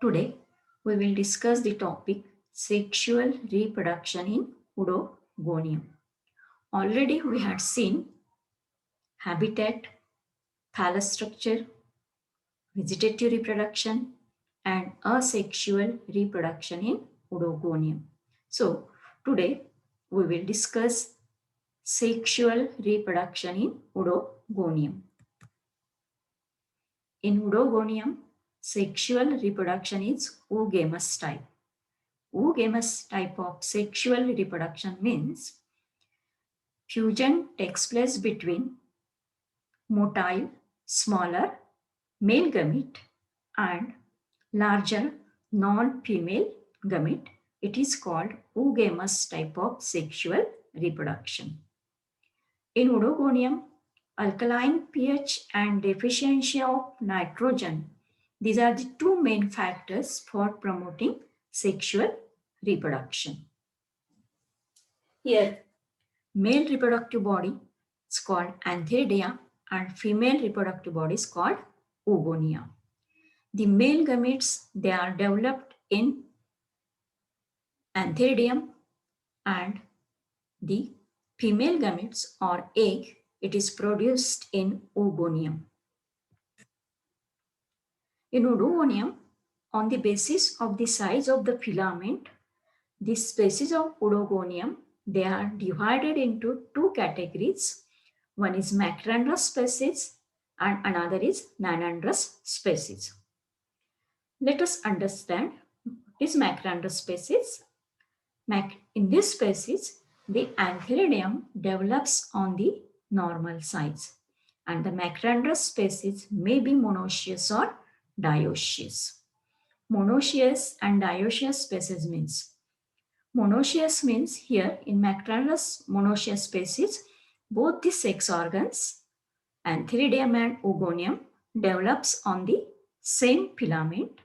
Today, we will discuss the topic sexual reproduction in Udogonium. Already, we had seen habitat, thallus structure, vegetative reproduction, and asexual reproduction in Udogonium. So, today we will discuss sexual reproduction in Udogonium. In Udogonium, sexual reproduction is oogamous type. Oogamous type of sexual reproduction means fusion takes place between motile, smaller male gamete and larger non-female gamete. It is called oogamous type of sexual reproduction. In Udogonium, alkaline pH and deficiency of nitrogen, these are the two main factors for promoting sexual reproduction. Here, male reproductive body is called Antheridia and female reproductive body is called Oogonia. The male gametes, they are developed in Antheridium and the female gametes or egg, it is produced in Oogonium. In Oogonium, on the basis of the size of the filament, the species of Oogonium, they are divided into two categories. One is Macrandrus species and another is Nanandrus species. Let us understand what is Macrandrus species. In this species, the antheridium develops on the normal size and the Macrandrus species may be monoecious or dioecious. Monoecious and dioecious species means here in Macrandrus monoecious species, both the sex organs, antheridium and oogonium, develops on the same filament,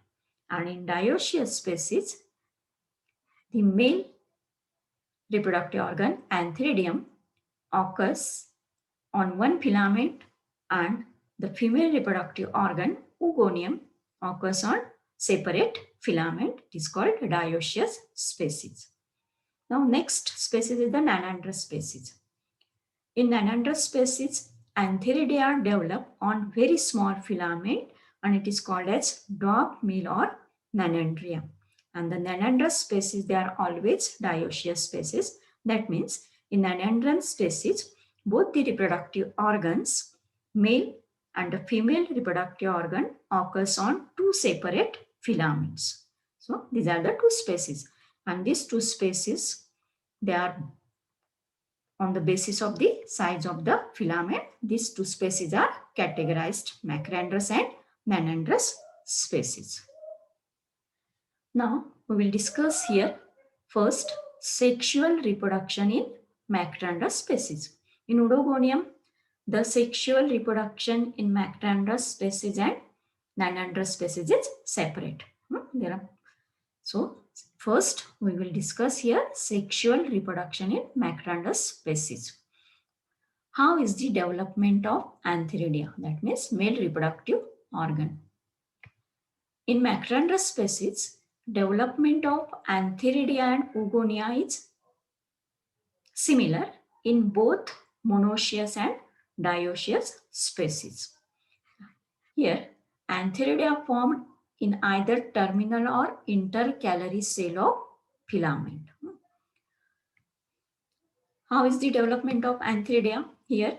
and in dioecious species, the male reproductive organ, antheridium, occurs on one filament and the female reproductive organ, oogonium, occurs on separate filament. It is called dioecious species. Now, next species is the Nanandrous species. In Nanandrous species, antheridia develop on very small filament and it is called as dog meal or Nanandria. And the Nanandrous species, they are always dioecious species. That means in Nanandrous species, both the reproductive organs, male and the female reproductive organ, occurs on two separate filaments. So these are the two species, and these two species, they are on the basis of the size of the filament. These two species are categorized Macrandrous and Nanandrous species. Now we will discuss here first sexual reproduction in Macrandrous species. In Oogonium, the sexual reproduction in Macrandrous species and Nanandrous species is separate. So first we will discuss here sexual reproduction in Macrandrous species. How is the development of antheridia? That means male reproductive organ. In Macrandrous species, development of antheridia and oogonia is similar in both monoecious and dioecious species. Here, antheridia formed in either terminal or intercalary cell of filament. How is the development of antheridia? Here,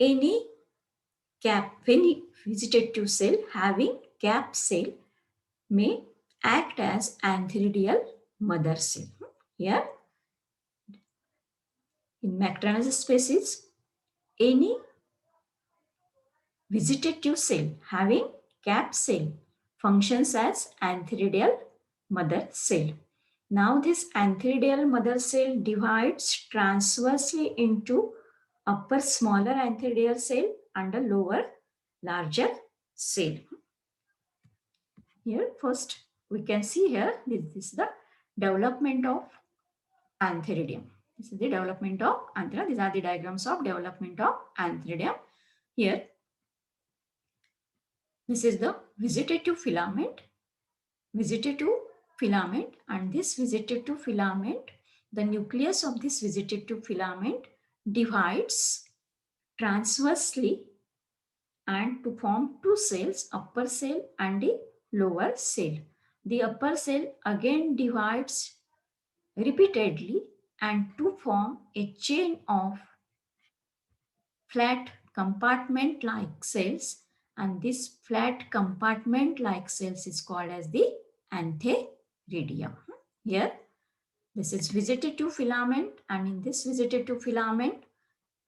any vegetative cell having cap cell may act as antheridial mother cell. Here, in Macrandrous species, any vegetative cell having cap cell functions as antheridial mother cell. Now this antheridial mother cell divides transversely into upper smaller antheridial cell and a lower larger cell. Here first we can see here this is the development of antheridium. This is the development of antheridium. These are the diagrams of development of antheridium. Here this is the vegetative filament vegetative filament, and this vegetative filament, the nucleus of this vegetative filament divides transversely and to form two cells, upper cell and the lower cell. The upper cell again divides repeatedly and to form a chain of flat compartment like cells, and this flat compartment like cells is called as the antheridium. Here this is vegetative filament, and in this vegetative filament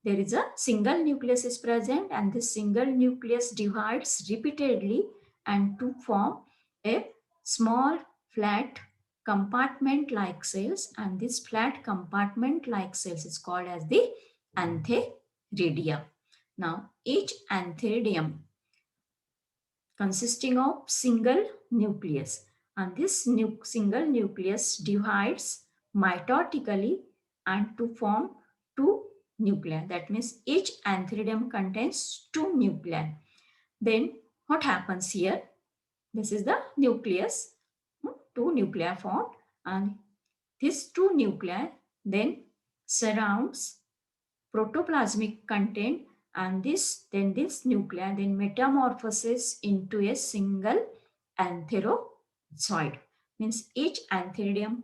there is a single nucleus is present, and this single nucleus divides repeatedly and to form a small flat compartment like cells, and this flat compartment like cells is called as the antheridium. Now each antheridium consisting of single nucleus, and this single nucleus divides mitotically and to form two nuclei. That means each antheridium contains two nuclei. Then what happens here? This is the nucleus, two nuclei formed, and these two nuclei then surrounds protoplasmic content, and this nuclei then metamorphoses into a single antherozoid. Means each antheridium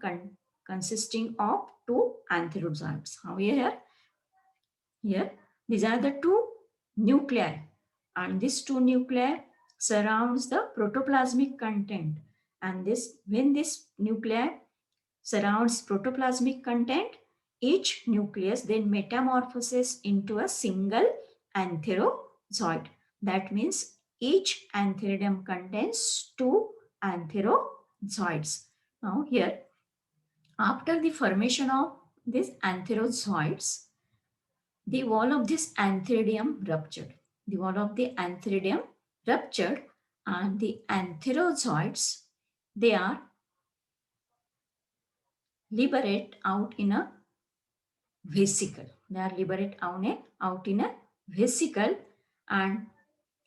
consisting of two antherozoids. How here these are the two nuclei, and these two nuclei surrounds the protoplasmic content, and this when this nuclei surrounds protoplasmic content, each nucleus then metamorphoses into a single antherozoid. That means each antheridium contains two antherozoids. Now here, after the formation of these antherozoids, the wall of this antheridium ruptured. The wall of the antheridium ruptured, and the antherozoids, they are liberate out in a vesicle. They are liberate out in a vesicle, and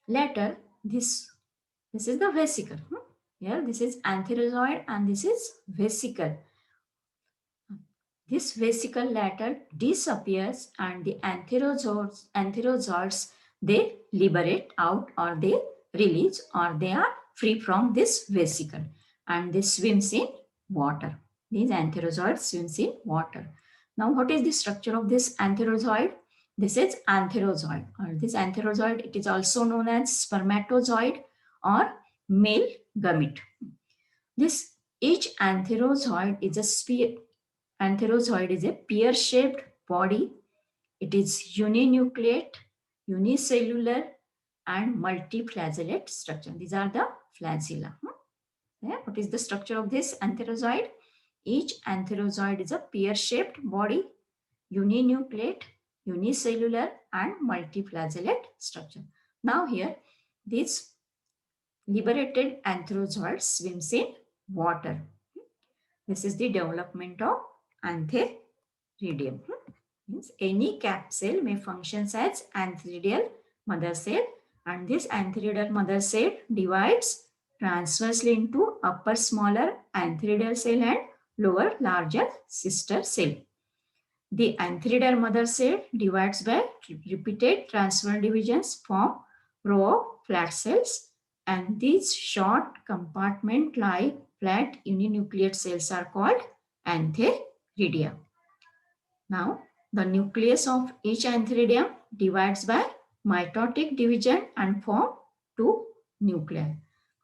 later this is the vesicle. Here this is antherozoid and this is vesicle. This vesicle later disappears, and the antherozoids they liberate out, or they release, or they are free from this vesicle, and they swims in water. These antherozoids swims in water. Now what is the structure of this antherozoid? This is antherozoid, or this antherozoid, it is also known as spermatozoid or male gamete. This each antherozoid is a Antherozoid is a pear-shaped body. It is uninucleate, unicellular, and multiflagellate structure. These are the flagella. Yeah. What is the structure of this antherozoid? Each antherozoid is a pear-shaped body, uninucleate, unicellular, and multiflagellate structure. Now here, this liberated antherozoid swims in water. This is the development of antheridium. Means any cap cell may function as antheridial mother cell, and this antheridial mother cell divides transversely into upper smaller antheridial cell and lower larger sister cell. The antheridial mother cell divides by repeated transverse divisions form row of flat cells, and these short compartment-like flat uninucleate cells are called antheridia. Now, the nucleus of each antheridium divides by mitotic division and form two nuclei.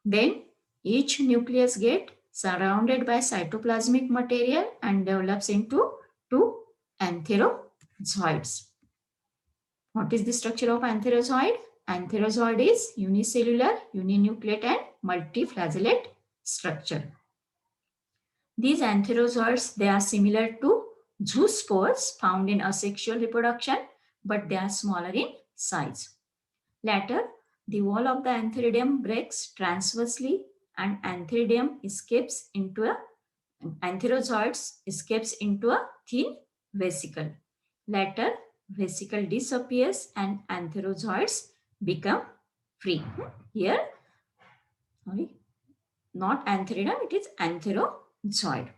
Then each nucleus gets surrounded by cytoplasmic material and develops into two antherozoids. What is the structure of antherozoid? Antherozoid is unicellular, uninucleate, and multiflagellate structure. These antherozoids, they are similar to zoospores found in asexual reproduction, but they are smaller in size. Later, the wall of the antheridium breaks transversely, and antheridium escapes into a antherozoids escapes into a thin vesicle. Later, vesicle disappears and antherozoids become free. Here, sorry. not antheridium, it is antherozoid.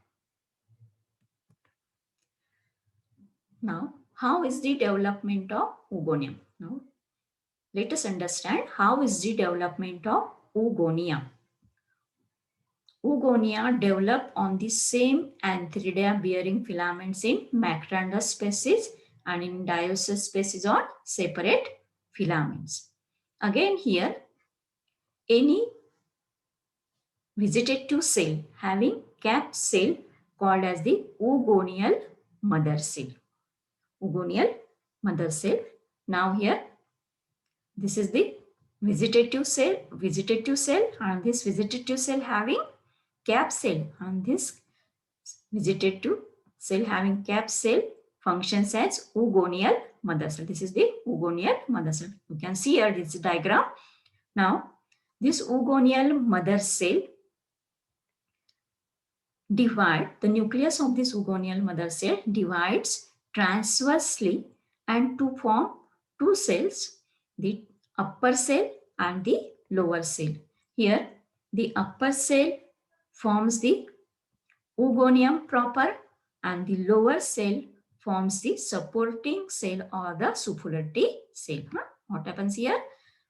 Now, how is the development of oogonium? Now, let us understand how is the development of oogonia. Oogonia develop on the same antheridia bearing filaments in Macrandus species, and in Dioecious species on separate filaments. Again here, any vegetative cell having cap cell called as the oogonial mother cell. Oogonial mother cell. Now here, this is the vegetative cell, and this vegetative cell having cap cell, and this vegetative cell having cap cell functions as oogonial mother cell. This is the oogonial mother cell. You can see here this diagram. Now, this oogonial mother cell the nucleus of this oogonial mother cell divides transversely and to form two cells, the upper cell and the lower cell. Here, the upper cell forms the oogonium proper, and the lower cell forms the supporting cell or the Sophuleti cell. What happens here?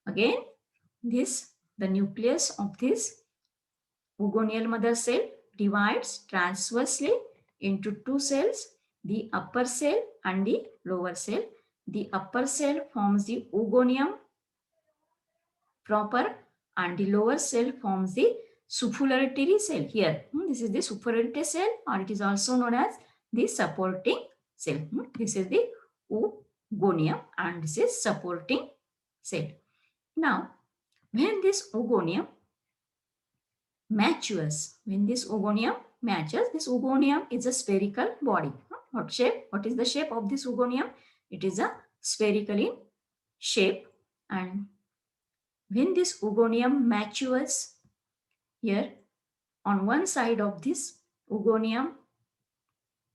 Again, the nucleus of this oogonial mother cell divides transversely into two cells, the upper cell and the lower cell. The upper cell forms the oogonium proper, and the lower cell forms the supulatory cell. Here, this is the supulatory cell, or it is also known as the supporting cell. This is the oogonium, and this is supporting cell. Now, when this oogonium matures, this oogonium is a spherical body. What shape? What is the shape of this oogonium? It is a spherical in shape, and when this oogonium matures, here on one side of this oogonium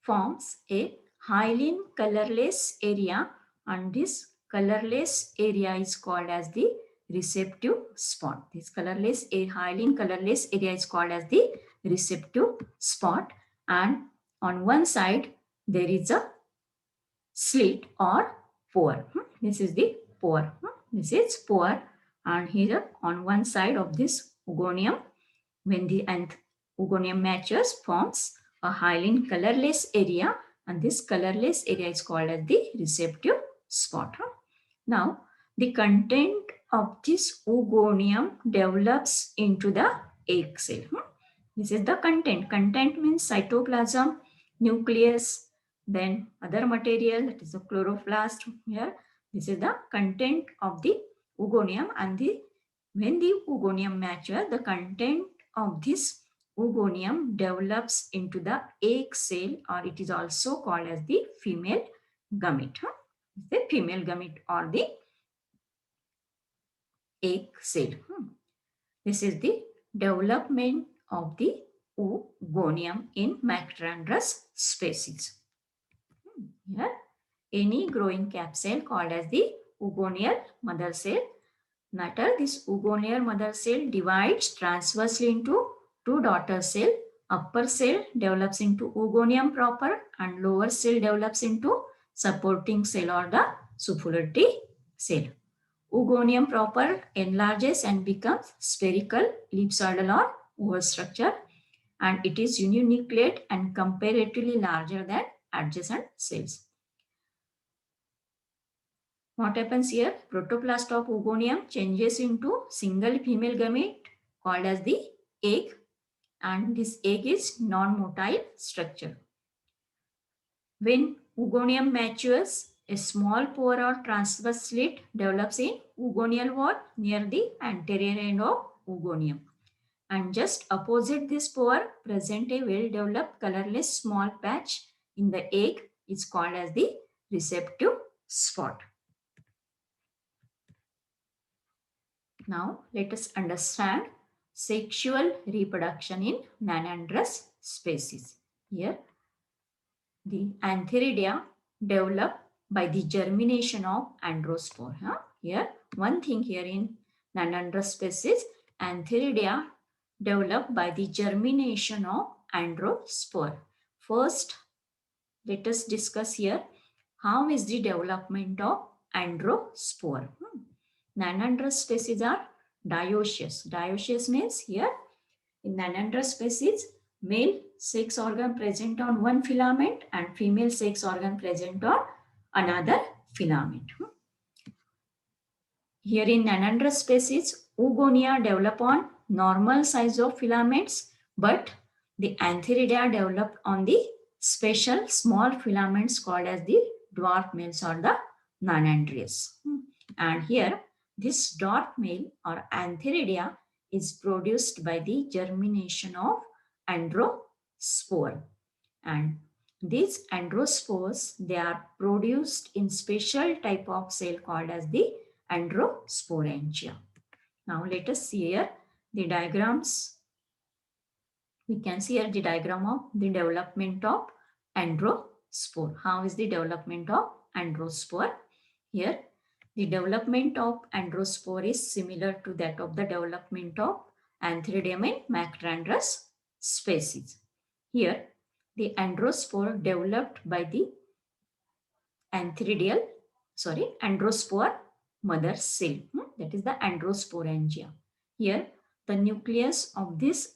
forms a hyaline colorless area, and this colorless area is called as the receptive spot. This hyaline colorless area is called as the receptive spot, and on one side there is a slit or pore. This is the pore. This is pore, and here on one side of this oogonium, when the oogonium matures, forms a hyaline colorless area, and this colorless area is called as the receptive spot. Now, the content of this oogonium develops into the egg cell. This is the content. Content means cytoplasm, nucleus, then other material, that is the chloroplast here. This is the content of the oogonium, and when the oogonium matures, the content of this oogonium develops into the egg cell, or it is also called as the female gamete. The female gamete or the egg cell. This is the development of the oogonium in Macrandus species. Here, any growing cap cell called as the oogonial mother cell. Matter, this oogonial mother cell divides transversely into two daughter cells. Upper cell develops into oogonium proper, and lower cell develops into supporting cell or the Sophuleti cell. Oogonium proper enlarges and becomes spherical, ellipsoidal or oval structure, and it is uninucleate and comparatively larger than adjacent cells. What happens here? Protoplast of oogonium changes into single female gamete called as the egg, and this egg is non-motile structure. When oogonium matures, a small pore or transverse slit develops in oogonial wall near the anterior end of oogonium. And just opposite this pore, present a well-developed colorless small patch in the egg is called as the receptive spot. Now, let us understand sexual reproduction in Nanandrous species. Here, the antheridia develop by the germination of androspore. Here, one thing here in Nanandrous species, antheridia developed by the germination of androspore. First, let us discuss here how is the development of androspore. Nanandrous species are dioecious. Dioecious means here in Nanandrous species, male sex organ present on one filament and female sex organ present on another filament. Here in Nanandrous species, oogonia develop on normal size of filaments, but the Antheridia develop on the special small filaments called as the dwarf males or the Nanandrous. And here, this dwarf male or Antheridia is produced by the germination of androspore. And these androspores, they are produced in special type of cell called as the androsporangia. Now let us see here the diagrams. We can see here the diagram of the development of androspore. How is the development of androspore? Here the development of androspore is similar to that of the development of Antheridium in Macrandrous species. Here the androspore developed by the androspore mother cell. That is the androsporangia. Here, the nucleus of this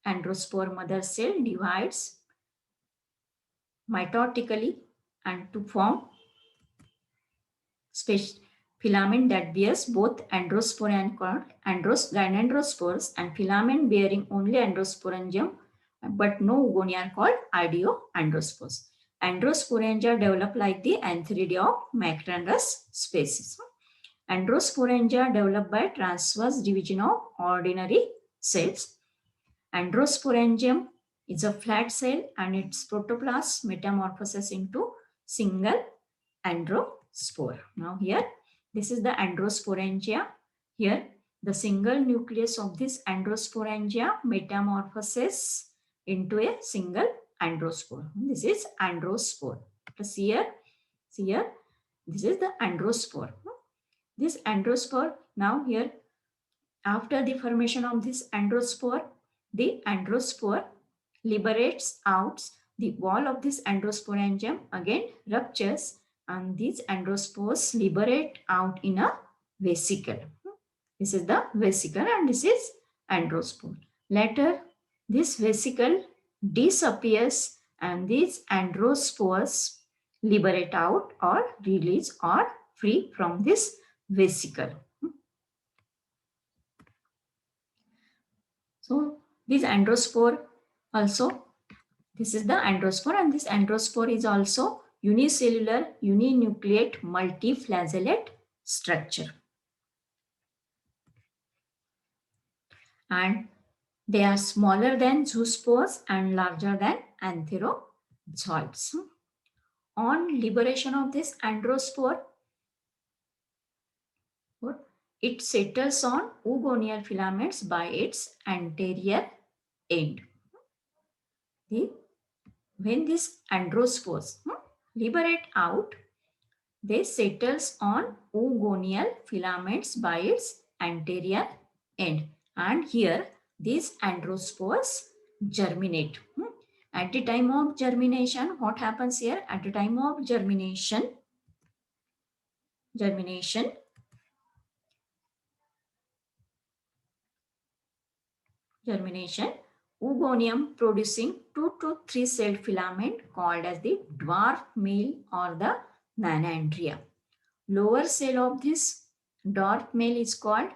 androspore mother cell divides mitotically and to form filament that bears both androspore and gynandrospores, and filament bearing only androsporangium but no oogonia are called idioandrospores. Androsporangia develop like the Antheridia of Macrandrous species. Androsporangia develop by transverse division of ordinary cells. Androsporangium is a flat cell and its protoplasm metamorphoses into single androspore. Now here, this is the androsporangia. Here, the single nucleus of this androsporangia metamorphoses into a single androspore. This is androspore. See here, this is the androspore. This androspore, now here, after the formation of this androspore, the androspore liberates out the wall of this androsporangium, again ruptures, and these androspores liberate out in a vesicle. This is the vesicle and this is androspore. Later, this vesicle disappears and these androspores liberate out or release or free from this vesicle. So this androspore also, this is the androspore, and this androspore is also unicellular, uninucleate, multiflagellate structure. And they are smaller than zoospores and larger than antherozoids. On liberation of this androspore, it settles on oogonial filaments by its anterior end. When these androspores liberate out, they settles on oogonial filaments by its anterior end. And here, these androspores germinate. At the time of germination, what happens here? At the time of germination, oogonium producing 2 to 3 celled filament called as the dwarf male or the Nanandria. Lower cell of this dwarf male is called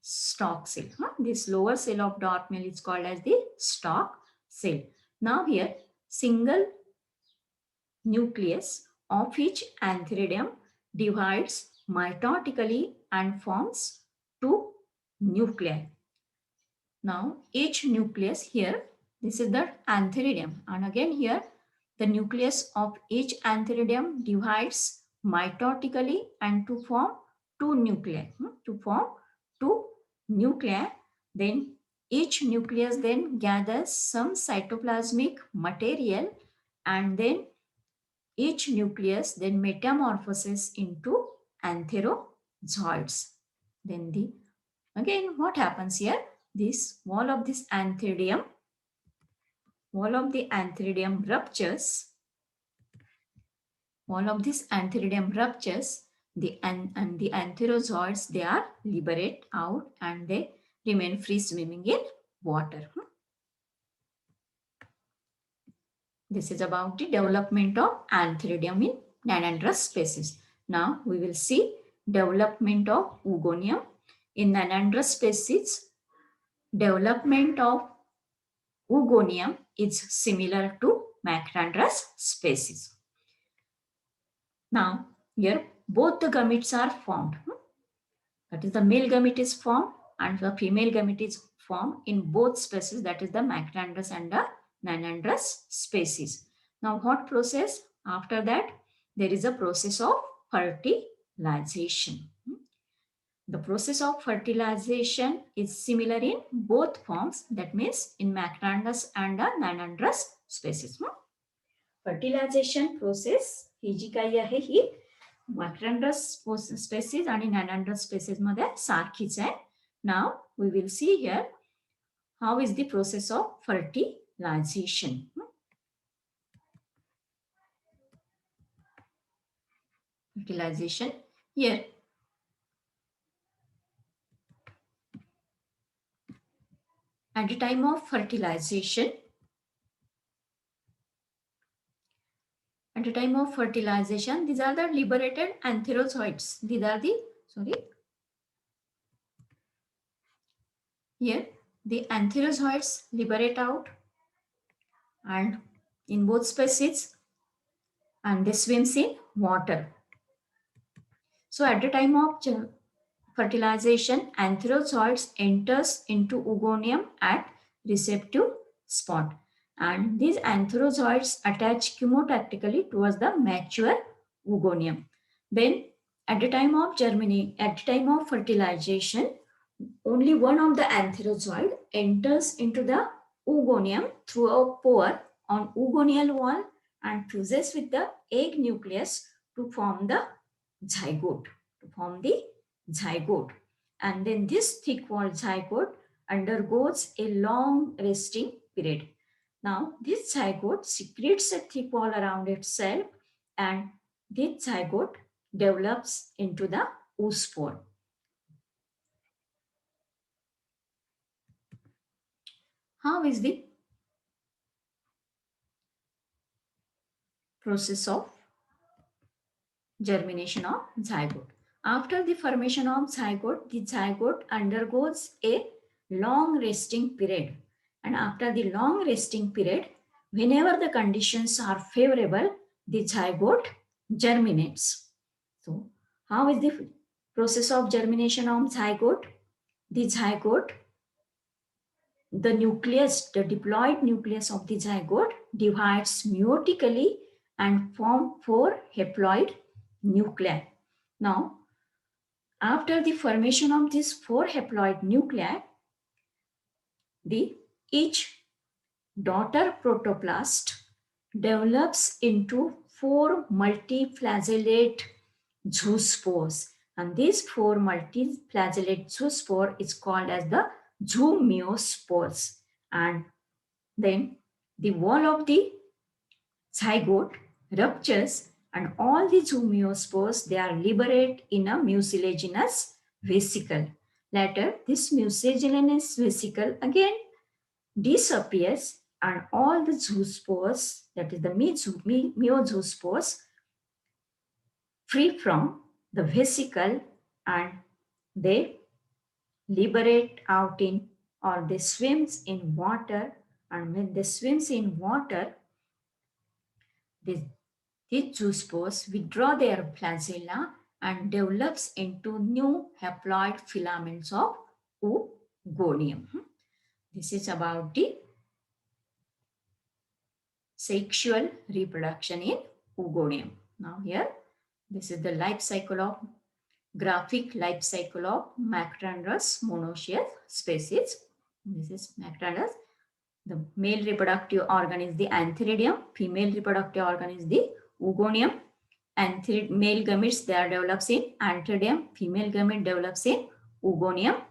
stalk cell. This lower cell of dwarf male is called as the stalk cell. Now here, single nucleus of each antheridium divides mitotically and forms 2 nuclei. Now each nucleus here, this is the antheridium, and again here the nucleus of each antheridium divides mitotically and to form 2 nuclei. Then each nucleus then gathers some cytoplasmic material, and then each nucleus then metamorphoses into antherozoids. Then the Again, what happens here? This wall of the antheridium ruptures. Wall of this antheridium ruptures. And the antherozoids, they are liberate out and they remain free swimming in water. This is about the development of antheridium in Nanandrous species. Now we will see development of Oogonium. In Nanandrous species, development of Oogonium is similar to Macrandrous species. Now here both the gametes are formed. That is, the male gamete is formed and the female gamete is formed in both species, that is the Macrandrous and the Nanandrous species. Now what process? After that, there is a process of fertilization. The process of fertilization is similar in both forms, that means in Macrandrous and the Nanandrous species. Fertilization process ही जी काही आहे ही Macrandrous species आणि Nanandrous species मध्ये सारखीच आहे. Now we will see here how is the process of fertilization. Fertilization here. At the time of fertilization, these are the liberated antherozoids. These are the, here the antherozoids liberate out and in both species and they swims in water. So at the time of fertilization, antherozoids enters into oogonium at receptive spot. And these antherozoids attach chemotactically towards the mature oogonium. Then at the time of fertilization, only one of the antherozoid enters into the oogonium through a pore on oogonial wall and fuses with the egg nucleus to form the zygote. And then this thick walled zygote undergoes a long resting period. Now this zygote secretes a thick wall around itself and this zygote develops into the oospore. How is the process of germination of zygote? After the formation of zygote, the zygote undergoes a long resting period. And after the long resting period, whenever the conditions are favorable, the zygote germinates. So, how is the process of germination of zygote? The zygote, the nucleus, the diploid nucleus of the zygote divides meiotically and form 4 haploid nuclei. Now, after the formation of these 4 haploid nuclei, each daughter protoplast develops into 4 multiflagellate zoospores. And these 4 multiflagellate zoospore is called as the zoomeospores. And then the wall of the zygote ruptures and all the zoomeospores, they are liberated in a mucilaginous vesicle. Later, this mucilaginous vesicle again disappears and all the zoospores, that is the meozoospores, free from the vesicle and they liberate out in or they swims in water. And when they swims in water, these zoospores withdraw their flagella and develops into new haploid filaments of oogonium. This is about the sexual reproduction in oogonium. Now here, this is the life cycle of graphic life cycle of Macrandrous monoecious species. This is Macrandrous. The male reproductive organ is the antheridium. Female reproductive organ is the oogonium. Male gametes, they are develops in antheridium. Female gamete develops in oogonium.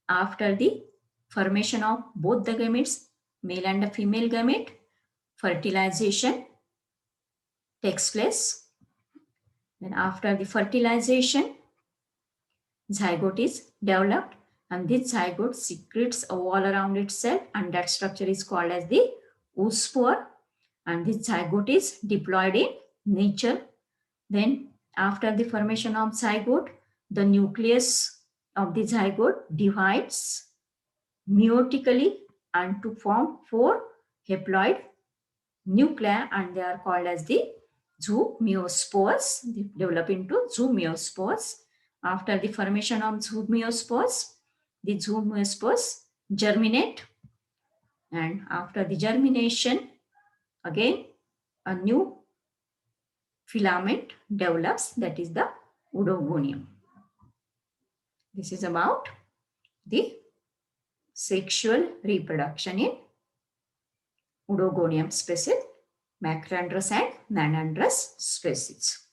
after the formation of both the gametes, male and the female gamete, fertilization takes place. Then after the fertilization, zygote is developed, and this zygote secretes a wall around itself, and that structure is called as the oospore, and this zygote is diploid in nature. Then after the formation of zygote, the nucleus of the zygote divides meiotically and to form 4 haploid nuclei, and they are called as the zoomeospores. They develop into zoomeospores. After the formation of zoomeospores, the zoomeospores germinate, and after the germination, again a new filament develops, that is the oogonium. This is about the sexual reproduction in Oogonium species, Macrandrus and Nanandrus species.